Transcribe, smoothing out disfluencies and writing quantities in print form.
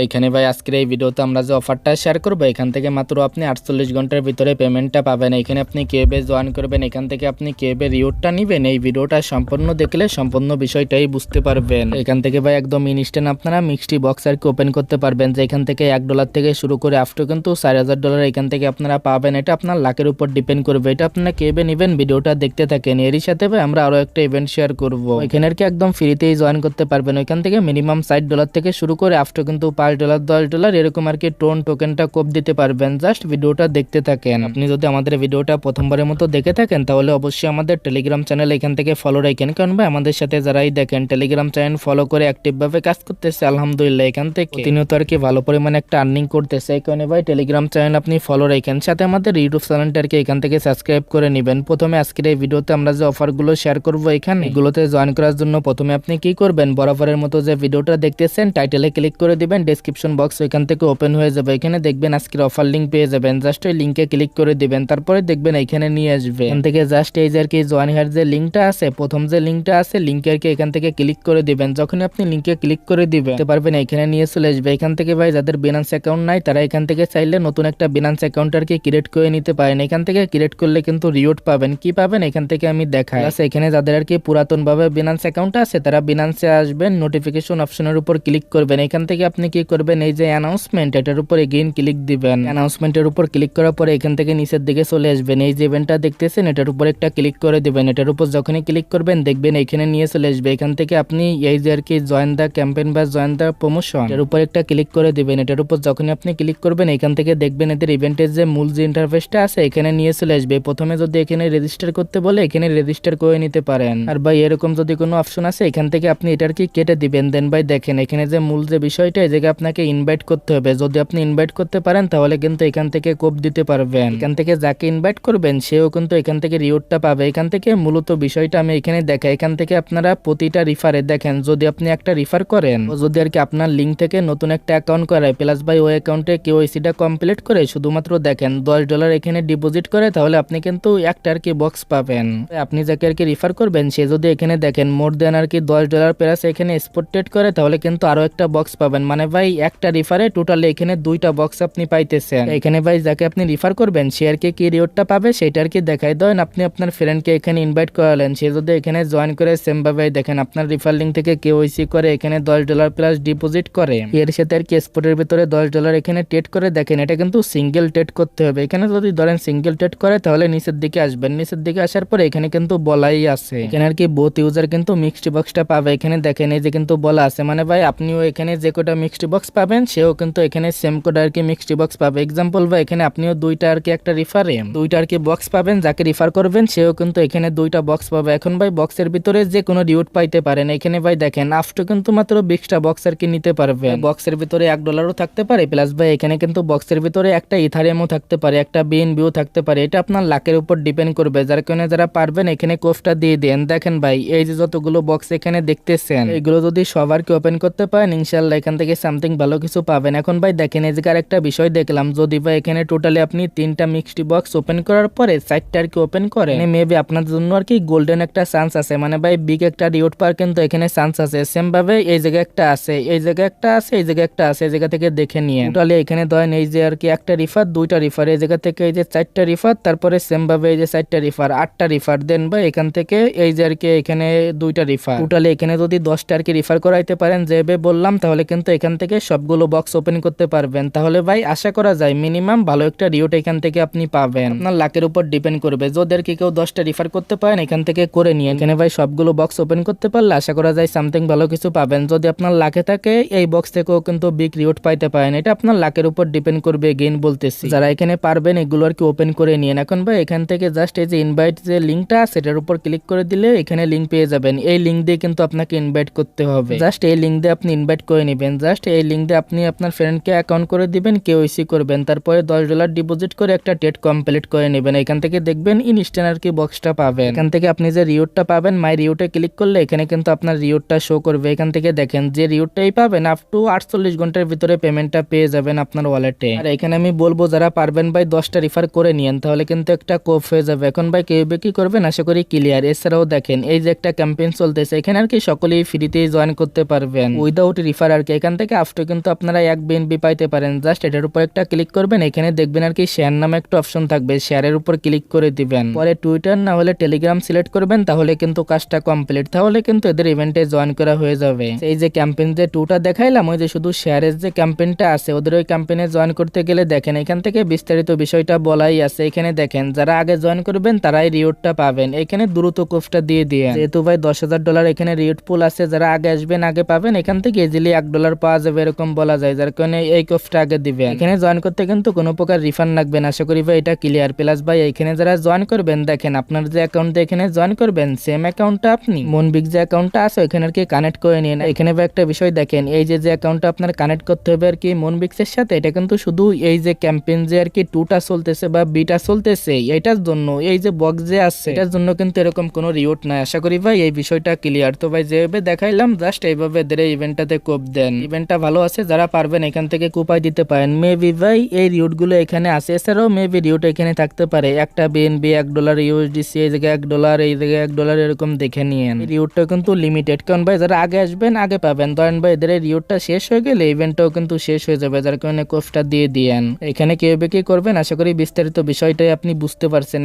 এইখানে ভাই আজকের এই ভিডিওতে আমরা যে অফারটা শেয়ার করবো এখান থেকে মাত্র আপনি 48 ঘন্টার ভিতরে পেমেন্টটা পাবেন। এখানে আপনি কিভাবে জয়েন করবেন, এখান থেকে আপনি কিভাবে রিওয়ার্ডটা নেবেন, এই ভিডিওটা সম্পূর্ণ দেখলে সম্পূর্ণ বিষয়টাই বুঝতে পারবেন। এখান থেকে ভাই একদম ইনস্ট্যান্ট আপনারা মিক্সটি বক্স আর কি ওপেন করতে পারবেন, যে এখান থেকে $1 থেকে শুরু করে আফটার কিন্তু $4000 এখান থেকে আপনারা পাবেন। এটা আপনার লাখের উপর ডিপেন্ড করবে, এটা আপনারা কিভাবে নেবেন ভিডিওটা দেখতে থাকেন। এরই সাথে ভাই আমরা আরো একটা ইভেন্ট শেয়ার করবো, এখানে আর কি একদম ফ্রিতেই জয়েন করতে পারবেন। ওইখান থেকে মিনিমাম $60 থেকে শুরু করে আফটার কিন্তু $5 $10 এরকম আর কি টোকেনটা কোপ দিতে পারবেন। জাস্ট ভিডিওটা দেখতে থাকেন। আপনি যদি আমাদের ভিডিওটা প্রথমবারের মতো দেখে থাকেন তাহলে অবশ্যই আমাদের টেলিগ্রাম চ্যানেল এখান থেকে ফলো রাখেন, কারণ ভাই আমাদের সাথে যারাই দেখেন টেলিগ্রাম চ্যানেল ফলো করে অ্যাক্টিভ ভাবে কাজ করতেছে আলহামদুলিল্লাহ, এখান থেকে প্রতিনিয়ত আর কি ভালো পরিমাণে একটা আর্নিং করতেছে। এই কারণে ভাই টেলিগ্রাম চ্যানেল আপনি ফলো রাখেন, সাথে আমাদের ইউটিউব চ্যানেলটা আর কি এখান থেকে সাবস্ক্রাইব করে নেবেন। প্রথমে আজকের এই ভিডিওতে আমরা যে অফারগুলো শেয়ার করবো এখানে এগুলোতে জয়েন করার জন্য প্রথমে আপনি কি করবেন, বরাবরের মতো যে ভিডিওটা দেখতেছেন টাইটেলে ক্লিক করে দিবেন, ডেসক্রিপশন বক্স এখান থেকে ওপেন হয়ে যাবে। এখানে দেখবেন আজকের অফার লিঙ্ক পেয়ে যাবেন, জাস্ট ওই লিঙ্কে ক্লিক করে দিবেন, তারপরে দেখবেন এখানে নিয়ে আসবে। এখান থেকে জাস্ট এই যে আর কি জয়েন হেয়ার যে লিঙ্কটা আছে, প্রথম যে লিঙ্কটা আছে লিঙ্কে আর কি এখান থেকে ক্লিক করে দিবেন। যখন আপনি লিঙ্কে ক্লিক করে দিবেন দেখতে পারবেন এখানে নিয়ে চলে আসবে। এখান থেকে ভাই যাদের বিনান্স অ্যাকাউন্ট নাই তারা এখান থেকে চাইলে নতুন একটা বিনান্স অ্যাকাউন্ট আর কি ক্রিয়েট করে নিতে পারেন। এখান থেকে ক্রিয়েট করলে কিন্তু রিওয়ার্ড পাবেন। কি পাবেন এখান থেকে আমি দেখাই। এখানে যাদের আর কি পুরাতন ভাবে বিনান্স অ্যাকাউন্ট আছে তারা বিনান্সে আসবেন, নোটিফিকেশন অপশনের উপর ক্লিক করবেন। এখান থেকে আপনি কি করবেন, এই যে অ্যানাউন্সমেন্ট এটার উপর এগেইন ক্লিক দিবেন। অ্যানাউন্সমেন্টের উপর ক্লিক করার পরে এখান থেকে নিচের দিকে চলে আসবেন, এই যে ইভেন্টটা দেখতেছেন এটার উপর একটা ক্লিক করে দিবেন। এটার উপর যখনই ক্লিক করবেন দেখবেন এখানে নিয়ে চলে আসবে। এখান থেকে আপনি এই যে আর কি জয়েন দা ক্যাম্পেইন বা জয়েন দা প্রমোশন এর উপর একটা ক্লিক করে দিবেন। এটার উপর যখনই আপনি ক্লিক করবেন এখান থেকে দেখবেন এদের ইভেন্টের যে মূল যে ইন্টারফেসটা আছে এখানে নিয়ে চলে আসবে। প্রথমে যদি এখানে রেজিস্টার করতে বলে এখানে রেজিস্টার করে নিতে পারেন, আর ভাই এরকম যদি কোনো অপশন আছে এখান থেকে আপনি এটার কি কেটে দিবেন। দেন ভাই দেখেন এখানে যে মূল যে বিষয়টা এই জায়গায় আপনাকে ইনভাইট করতে হবে। যদি আপনি ইনভাইট করতে পারেন তাহলে কিন্তু এখান থেকে কোপ দিতে পারবেন। এখান থেকে যাকে ইনভাইট করবেন সেও কিন্তু এখান থেকে রিওয়ার্ডটা পাবে। এখান থেকে মূলত বিষয়টা আমি এখানে দেখাই। এখান থেকে আপনারা প্রতিটা রিফারে দেখেন, যদি আপনি একটা রিফার করেন যদি আর কি আপনার লিঙ্ক থেকে নতুন একটা অ্যাকাউন্ট করায় প্লাস ভাই ওই অ্যাকাউন্টে কেওয়াইসিটা কমপ্লিট করে শুধুমাত্র দেখেন $10 এখানে ডিপোজিট করে তাহলে আপনি কিন্তু একটা আর কি বক্স পাবেন। আপনি যাকে আর কি রিফার করবেন সে যদি এখানে দেখেন মোর দেন আর কি $10 প্লাস এখানে স্পট ট্রেড করে তাহলে কিন্তু আরো একটা বক্স পাবেন। মানে ভাই একটা রিফারে টোটালি এখানে দুইটা বক্স আপনি পাইতেছেন। এখানে ভাই যাকে আপনি রিফার করবেন সে আর কি রিওয়ার্ডটা পাবে সেটা আর কি দেখাই দেন। আপনি আপনার ফ্রেন্ডকে এখানে ইনভাইট করালেন, সে যদি এখানে জয়েন করে সেম ভাবে দেখেন আপনার রিফার লিঙ্ক থেকে কেওয়াইসি করে এখানে $10 প্লাস ডিপোজিট করে এর সাথে আর কি স্পটের ভিতরে $10 এখানে ট্রেড করে দেখেন এটা কিন্তু সিঙ্গেল ট্রেড করতে হবে। এখানে যদি ধরেন সিঙ্গেল ট্রেড করে তাহলে নিচের দিকে আসবেন, নিচের দিকে আসার পরে এখানে কিন্তু বলাই আছে এখানে আর কি বোথ ইউজার কিন্তু মিক্সড বক্সটা পাবে। এখানে দেখেন এই যে কিন্তু বলা আছে, মানে ভাই আপনিও এখানে যে কোটা মিক্সড বক্স পাবেন সেও কিন্তু এখানে সেম কোড আর কি মিক্সড বক্স পাবে। এক্সাম্পল ভাই এখানে আপনিও দুইটা আর কি একটা রিফারে দুইটা আর কি বক্স পাবেন, যাকে রিফার করবেন সেও কিন্তু এখানে দুইটা বক্স পাবে। এখন ভাই বক্সের ভিতরে যে কোনো রিওয়ার্ড পাইতে পারেন। এখানে ভাই দেখেন আফটার কিন্তু মাত্র 20টা বক্স আর কি নিতে পারবেন। বক্সের ভিতরে $1 থাকতে পারে প্লাস ভাই এখানে কিন্তু বক্সের ভিতরে একটা ইথারিয়ামও থাকতে পারে, একটা বিএনবিও থাকতে পারে। এটা আপনার লাকের উপর ডিপেন্ড করবে, যার কারণে যারা পারবেন এখানে কোফটা দিয়ে দেন। দেখেন ভাই এই যে যতগুলো বক্স এখানে দেখতেছেন এগুলো যদি সবার কি ওপেন করতে পারেন ইনশাআল্লাহ এখান থেকে সামথিং ভালো কিছু পাবেন। এখন ভাই দেখেন এই জায়গার একটা বিষয় দেখলাম, যদি ভাই এখানে টোটালি আপনি 3টা মিক্সড বক্স ওপেন করার পরে 4টা আর কি ওপেন করেন মেবি আপনার জন্য আর কি গোল্ডেন একটা চান্স আছে, মানে ভাই বিগ একটা রিওয়ার্ড পাওয়ার কিন্তু এখানে চান্স আছে। সেম ভাবে এই জায়গায় একটা আছে, এই জায়গায় একটা আছে, এই জায়গায় একটা আছে, এই জায়গা থেকে দেখে নিয়ে টোটালি এখানে ধরেন এই যে আর কি একটা রিফার দুইটা রিফার, এই জায়গা থেকে এই যে 4টা রিফার, তারপরে সেম ভাবে এই যে 4টা রিফার 8টা রিফার, দেন ভাই এখান থেকে এই যে আর কি এখানে দুইটা রিফার, টোটালি এখানে যদি 10টা আর কি রিফার করাইতে পারেন যেভাবে বললাম তাহলে কিন্তু এখান থেকে সবগুলো বক্স ওপেন করতে পারবেন। তাহলে ভাই আশা করা যায় মিনিমাম ভালো একটা রিওয়ার্ড এখান থেকে আপনি পাবেন। আপনার লাকের উপর ডিপেন্ড করবে, যদি আর কি কেউ 10টা রিফার করতে পারেন এখান থেকে করে নিয়ে এখানে ভাই সবগুলো বক্স ওপেন করতে পারলে আশা করা যায় সামথিং ভালো কিছু পাবেন। যদি আপনার লাকে থাকে এই বক্স থেকেও কিন্তু বিগ রিওয়ার্ড পাইতে পারেন, এটা আপনার লাকের উপর ডিপেন্ড করবে। গেইন বলতেছি যারা এখানে পারবেন এগুলো আর কি ওপেন করে নিন। এখন ভাই এখান থেকে জাস্ট এই যে ইনভাইট যে লিঙ্কটা সেটার উপর ক্লিক করে দিলে এখানে লিঙ্ক পেয়ে যাবেন। এই লিঙ্ক দিয়ে কিন্তু আপনাকে ইনভাইট করতে হবে, জাস্ট এই লিঙ্ক দিয়ে আপনি ইনভাইট করে নেবেন। জাস্ট এই লিঙ্ক দিয়ে আপনি আপনার ফ্রেন্ডকে অ্যাকাউন্ট করে দিবেন, কেওয়াইসি করবেন, তারপরে $10 ডিপোজিট করে একটা ট্রেড কমপ্লিট করে নেবেন। এখান থেকে দেখবেন ইনস্ট্যান্ট আর কি বক্সটা পাবেন। এখান থেকে আপনি যে রিওয়ার্ডটা পাবেন মাই রিওয়ার্ডে ক্লিক করলে এখানে কিন্তু আপনার রিওয়ার্ডটা শো করবে। এখান থেকে দেখেন যে রিওয়ার্ডটাই পাবেন আপ টু 48 ঘন্টার ভিতরে পেমেন্টটা পেয়ে যাবেন আপনার ওয়ালেটে। আর এখানে আমি বলবো যারা পারবেন ভাই 10টা রিফার করে নিয়েন তাহলে কিন্তু একটা কোপ হয়ে যাবে। এখন ভাই কিভাবে কি করবেন আশা করি ক্লিয়ার। এছাড়াও দেখেন এই যে একটা ক্যাম্পেইন চলতেছে এখানে আর কি সকলেই ফ্রিতেই জয়েন করতে পারবেন উইদাউট রিফার আর কি। এখান থেকে লাস্টে কিন্তু আপনারা 1 বিএনপি পাইতে পারেন। জাস্ট এটার উপর একটা ক্লিক করবেন, এখানে দেখবেন আর কি শেয়ার নামে একটা অপশন থাকবে, শেয়ারের উপর ক্লিক করে দিবেন। পরে টুইটার না হলে টেলিগ্রাম সিলেক্ট করবেন, তাহলে কিন্তু কাজটা কমপ্লিট, তাহলে কিন্তু এদের ইভেন্টে জয়েন করা হয়ে যাবে। এই যে ক্যাম্পেইন যে 2টা দেখাইলাম, ওই যে শুধু শেয়ারের যে ক্যাম্পেইনটা আছে ওদের ওই ক্যাম্পেইনে জয়েন করতে গেলে দেখেন এখান থেকে বিস্তারিত বিষয়টা বলাই আছে। এখানে দেখেন যারা আগে জয়েন করবেন তারাই রিওয়ার্ডটা পাবেন। এখানে দ্রুত কোফটা দিয়ে দিয়ে, যেহেতু ভাই $10,000 এখানে রিওয়ার্ড পুল আছে, যারা আগে আসবেন আগে পাবেন। এখান থেকে ইজিলি $1 পাওয়া যাবে এরকম বলা যায়, যার কারণে এই কোফটা আগে দিবেন। এখানে জয়েন করতে কিন্তু কোনো প্রকার রিফান্ড লাগবে না। আশা করি ভাই এটা ক্লিয়ার। প্লাস ভাই এখানে যারা জয়েন করবেন দেখেন আপনার যে অ্যাকাউন্টে এখানে জয়েন করবেন সেম অ্যাকাউন্টটা আপনি মনবিক যে অ্যাকাউন্টটা আছে ওখানে আর কি কানেক্ট করে নিন। এখানে ভাই একটা বিষয় দেখেন, এই যে অ্যাকাউন্টটা আপনার কানেক্ট করতে হবে আর কি মনবিক্সের সাথে, এটা কিন্তু শুধু এই যে ক্যাম্পেইন যে আর কি 2টা চলতেছে বা বিটা চলতেছে এটার জন্য, এই যে বক্স যে আছে এটার জন্য কিন্তু এরকম কোনো রিওয়ার্ড নাই। আশা করি ভাই এই বিষয়টা ক্লিয়ার। তো ভাই যেভাবে দেখাইলাম জাস্ট এইভাবে এদের ইভেন্টটাতে কোপ দেন। ইভেন্টটা ভালো আছে, যারা পারবেন এখান থেকে কোপাই দিতে পারেন। মেবি ভাই এই রিওয়ার্ড গুলো এখানে আছে, এছাড়াও মেবি রিওয়ার্ড এখানে থাকতে পারে। একটা বিএনবি $1 ইউএসডিসি, এই জায়গায় $1, এই জায়গায় $1 এরকম দেখে নিয়েন। রিওয়ার্ডটা কিন্তু লিমিটেড, কারণ ভাই যারা আগে আসবেন আগে পাবেন। ধরেন ভাই এদের রিওয়ার্ডটা শেষ হয়ে গেলে ইভেন্টটাও কিন্তু শেষ হয়ে যাবে, যার কারণে কোফটা দিয়ে দিয়েন। এখানে কিভাবে কি করবেন আশা করি বিস্তারিত বিষয়টাই আপনি বুঝতে পারছেন।